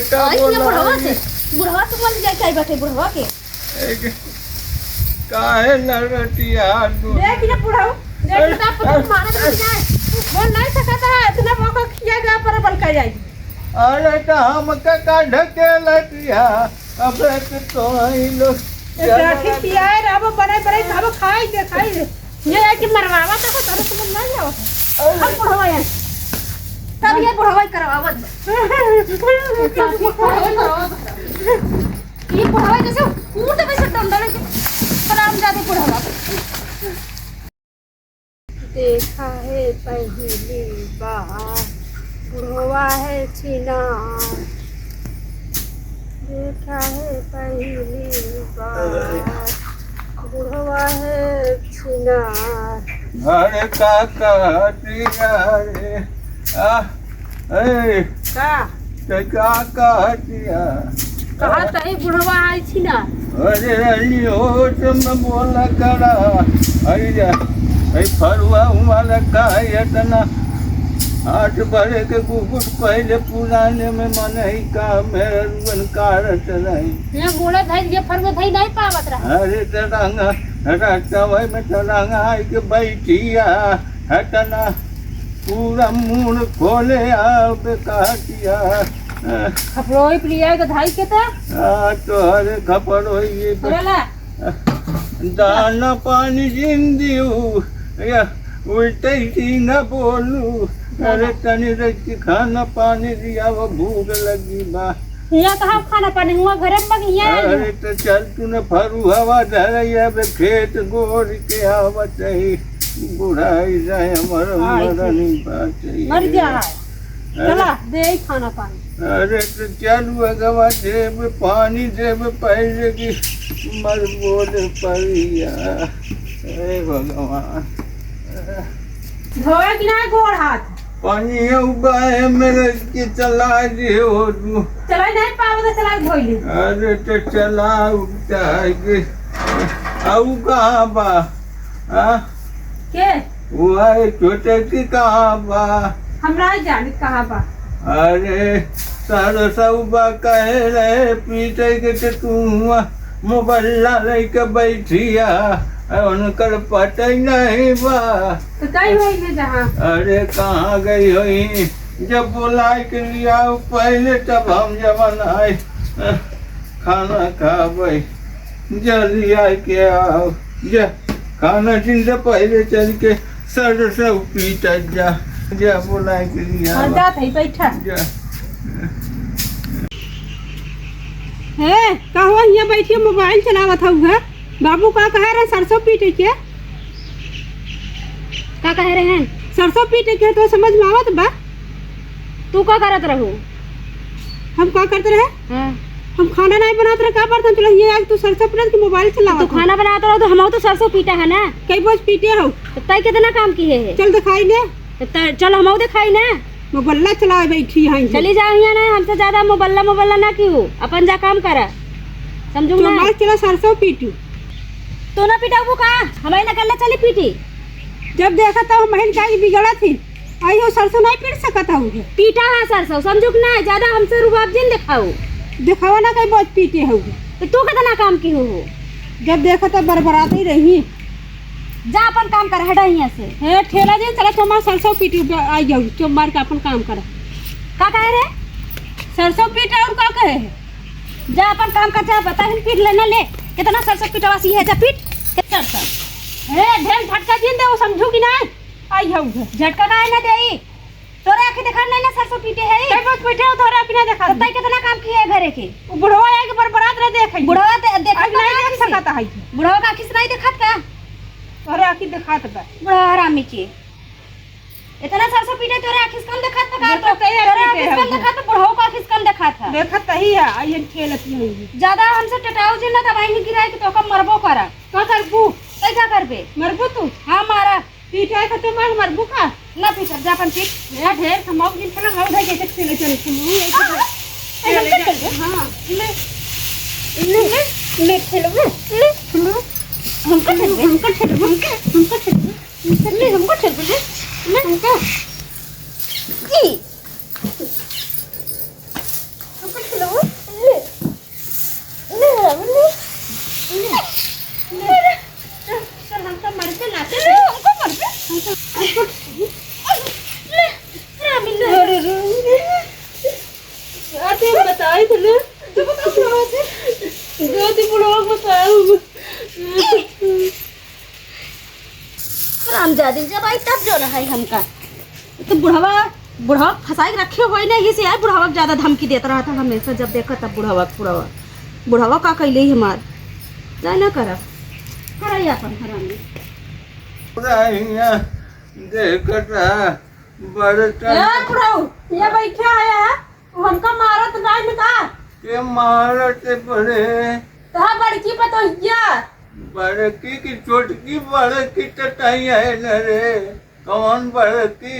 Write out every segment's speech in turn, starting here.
क्या बुढ़वा से बोल जाए क्या बैठे बुढ़वा के काहे लड़टिया देख ना बुढ़ाओ देख ना पता मारा तो जाए बोल नहीं सकता है इतना मौका किया जा पर बल कर जाएगी। अरे तो हम का ढके लटिया अब तो ही लोग राखी पिया है अब बड़े बड़े अब खाई दे ये है कि मरवावा तो तोरे समझ नहीं आओ हम बुढ़वा है तब ये बुढ़वा करवावत ये बुढ़वा जैसे ऊंट में से डंडा से सलाम जाते बुढ़वा देखा है पहली बार बुढ़वा है चिनार देखा है पहली बार बुढ़वा है चिनार अरे काका टिया रे का काका टिया कहा तई बुढ़वा है चिनार अरे अलियो तुम बोला करा अरे फरुआ वाला का इतना 8 बड़े के कुकुट पहले पुराने में मन ही का मेरे रुवन कारत नहीं ये गोले धई ये फर में धई नहीं पावत रहा अरे तरंगा रास्ता वही में तरंगा आई के बैठिया हटना पूरा मुंह खोले आप काटिया खपरोई प्रिया के धाई के तो अरे खपरो ये बोला दाना पानी जिंदियो या उल्टे ही न बोलू अरे तनी रखी खाना पानी दिया वो भूख लगी बा यहाँ कहाँ खाना पानी हुआ घर में यहाँ अरे तो चल तू न फरू हवा धरैया बे खेत गोर के आवत ही बुढ़ाई जाए हमारा मरनी बात मर गया चला दे खाना पानी अरे तो चलू अगवा देव पानी देव पहले की मर बोले परिया हे भगवान धोए कि ना गोड़ हाथ पानी उबाए मेरे के चला दियो तू चला नहीं पाव तो चला धोइली अरे तो चला उठता है के आऊ कहाँ बा के वो है छोटे की कहाँ बा हमरा जाने कहाँ बा अरे सारो सबा कहे रहे पीटे के तू मोबाइल लेके बैठिया उनकर पता ही नहीं बा तो कहीं हुई है जहाँ अरे कहाँ गई हुई जब बुलाए के लिया पहले तब हम जब आए खाना खा भाई जल्दी आए के आओ जा खाना दिन से पहले चल के सर सब पीटा जा बुलाए के लिया जा थई बैठा जा है कहाँ यहाँ बैठिए मोबाइल चलावत हुआ बाबू का कह रहे सरसों पीटे के का कह रहे हैं सरसों पीटे के तो समझ में आवत बा तू का करत रहू हम का करते रहे हम खाना नहीं बनाते रहे का बर्तन चला ये आज तू सरसों पीट के मोबाइल चलावत तो खाना बनाता रहो तो हम तो सरसों पीटा है ना कई बार पीटे हो तो तय कितना काम किए है चल दिखाई ले चल हम दिखाई ना मोबाइल चला बैठी है चली जाओ यहाँ ना हमसे ज्यादा मोबाइल ना क्यों अपन जा काम करा समझू ना मोबाइल चला सरसों पीटू तो ना पिटाऊ का हमारी ना कल चली पीटी जब देखा तो महन का बिगड़ा थी आई हो सरसों नहीं पीट सकता हूँ पीटा है सरसों समझू ना ज्यादा हमसे रुबाब जिन दिखाओ दिखावा ना कहीं बहुत पीटे हो तो तू कितना काम की हो जब देखा तो बरबराते ही रही जा अपन काम कर हटा यहाँ से है ठेला दे चला तुम्हारा सरसों पीटी आई जाओ चुप मार के अपन काम कर का कह रहे सरसों पीटे और का कहे जा अपन काम कर जा बता पीट लेना ले कितना सरसों पीटवासी है जा पीट सरसों है ढेर झटका दिन दे वो समझू कि नहीं आई हो झटका का ना देई तोरे आंखें देखा नहीं ना सरसों पीटे है कई बात पीटे हो तोरे आंखें ना देखा तो तई कितना काम किए घरे के बुढ़वा है कि बरबरात रह देख बुढ़वा देखा नहीं देख सकता है बुढ़वा का किस नहीं देखत का तोरे आंखें दिखात बा बुढ़वा हरामी के इतना सरसों पीटे तोरे आंखें कम देखत का देखत तो है, तोरे पीटे आंखें है। कम देखत बुढ़वा का आंखें कम देखत है देखत ही है आई खेलती होगी ज्यादा हमसे टटाओ जिन ना दवाई में गिराए के तो कम मरबो करा का करबू तई क्या करबे मरबू तू हां मारा पीटे का तो मार मरबू का ना पीट जा अपन पीट मेरा ढेर कमाओ जिन चला मार दे के खेले चल तुम हां ले खेलो ले हमको जाते बताई थे ना तो बताओ क्या बात है? जाते बुढ़वा बताओ रामजादी जब आई तब जो है हमका तो बुढ़ावा फंसाई रखे हुए ना ये से यार बुढ़ावा ज्यादा धमकी देता रहा था हमेशा जब देखा तब बुढ़ावा का कैले ही हमार जाए ना करा अपन हरामी रहिया देखता बड़का यार बुढ़ाऊ ये बैठा है हमका मारत नहीं में का के मारते पड़े तहा बड़की पतोहिया बड़की की छोटकी बड़की टटाई है न रे कौन बड़की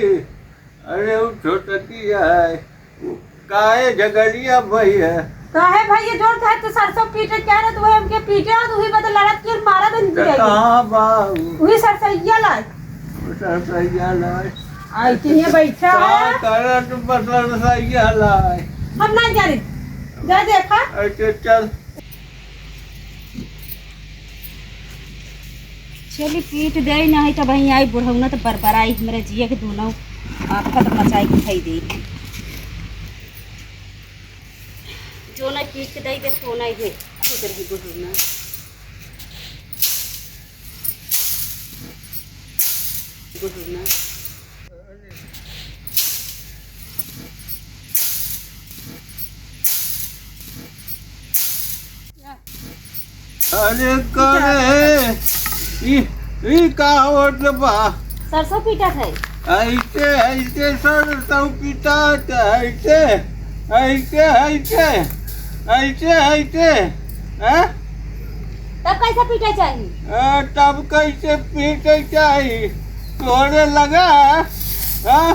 अरे वो छोटकी है वो काहे झगड़िया भई है काहे भाई ये जोर था तो सरसों पीटे कह रहे तो वो हमके पीटे और वही बदल लड़त के मारा दिन तो दिया कहाँ बाबू वही सरसैया लाई सरसैया लाए आई के ये बैठा है करत सरसैया लाए हम ना जाने जा देखा अच्छा चल चली पीट दे नहीं तो वहीं आई बुढ़ऊ ना तो बरबराई मेरे जिया के दोनों आपका तो मचाई के खाई दे जो ना पीट के दे दे सोना ही दे खुद रही बुढ़ऊ ना बुढ़ऊ ना अरे करे ई का होत बा सरसों पीटा था ऐसे ऐसे सरसों पिता ऐसे ऐसे ऐसे ऐसे ऐसे हैं तब कैसा पीटा चाहिए तब कैसे पीटे चाहिए तोड़े लगा हाँ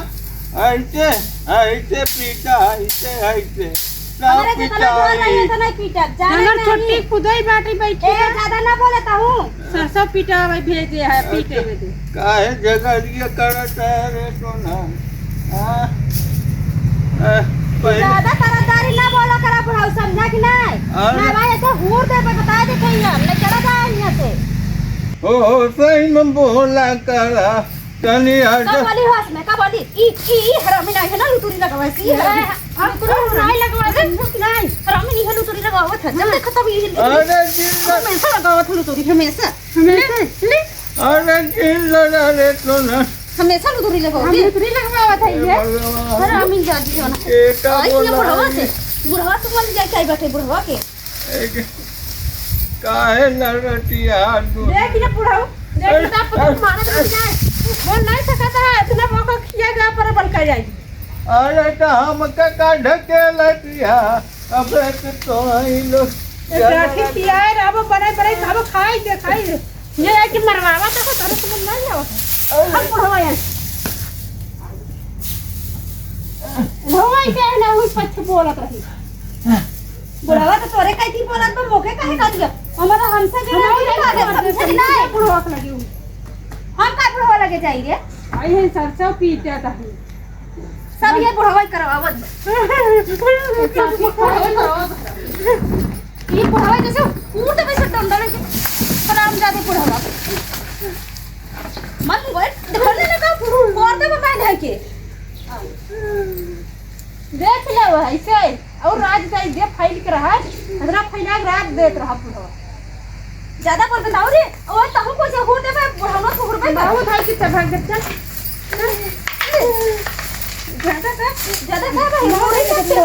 ऐसे ऐसे पीटा ऐसे ऐसे हमारे जितना बोल रही है तो नहीं पीटा जाने अगर नहीं छोटी खुदाई बाटी बैठी ए है ज्यादा ना बोलता हूँ सरसों पीटा भाई भेजे है पीटे में दे काहे झगड़िया करत है रे तो ना हाँ पहले ज्यादा तरफदारी ना बोला करा बुढ़ाऊ समझा कि नहीं अरे। मैं भाई ऐसे हूर दे पे बता दे कहीं हम ले चला जाए यहाँ से ओ सही में बोला करा तनी हट कब वाली होश में कब वाली ई हरामी नहीं है ना लुतुरी लगवा सी हम तुरंत नहीं लगवा दे नहीं हरामी नहीं है लुतुरी लगवा था जब देखो तब ये अरे जिल्ला हमेशा लगवा था लुतुरी हमेशा ले अरे जिल्ला रे तो ना हमेशा लुतुरी लगवा हम लुतरी लगवावा था ये भगवान हरामी जाती हो ना एका आई ये बुढ़वा बोला से बुढ़वा तो बोल जाए क्या बैठे बुढ़वा के काहे लड़तिया तू देख ये बुढ़ाऊ देख ता पुत मारा तो जाए बोल नहीं सकता है इतना मौका किया गया पर बल कर जाएगी अरे तो हम का ढके लटिया अब तो ही लोग राठी किया है अब बड़े बड़े सब खाई दे खाई ये है कि मरवावा तो तारे समझ नहीं आवा हम बुढ़वा यार होई के ना हुई पछ बोलत रही बुढ़वा तो तोरे कहती बोलत पर मोके काहे का दिया हमारा हमसे जो है समझ नहीं बुढ़वा के लगी हम का बुढ़वा लगे चाहिए आई है सरसों पीटा था सब ये बुढ़वा ही करवावत ये बुढ़वा जैसे कूद वैसे डंडल के सलाम जाते बुढ़वा मन बैठ धरने लगा और दे मैं दे के देख ले वो ऐसे और राज का दे फाइल के रहा हजरा फैला के रात देत रहा बुढ़वा ज्यादा बोल बताओ रे और तहु को से हो देबे बुढ़वा को हुरबे बहुत है कि तबाह गच्चा ज्यादा का भाई हो नहीं सकते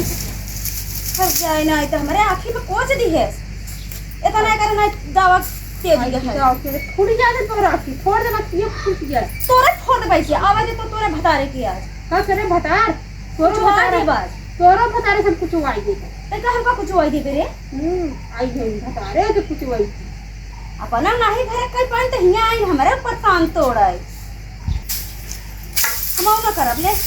फंस जाए ना तो हमारे आँखी में कोच दी है इतना करना दावा तेजी है फूट जाते तो राखी फोड़ दे मत ये फूट गया तोरे फोड़ भाई की आवाज तो तोरे भतारे की आज का करे भतार तोरो कुछ आ भतार बात तोरो भतारे सब कुछ आई दे ते का हमका कुछ होई दी रे आई गई भतारे तो कुछ आई अपना नहीं घर कई पान तो हिया आई हमारे ऊपर कान तोड़ाई हम ना करब ले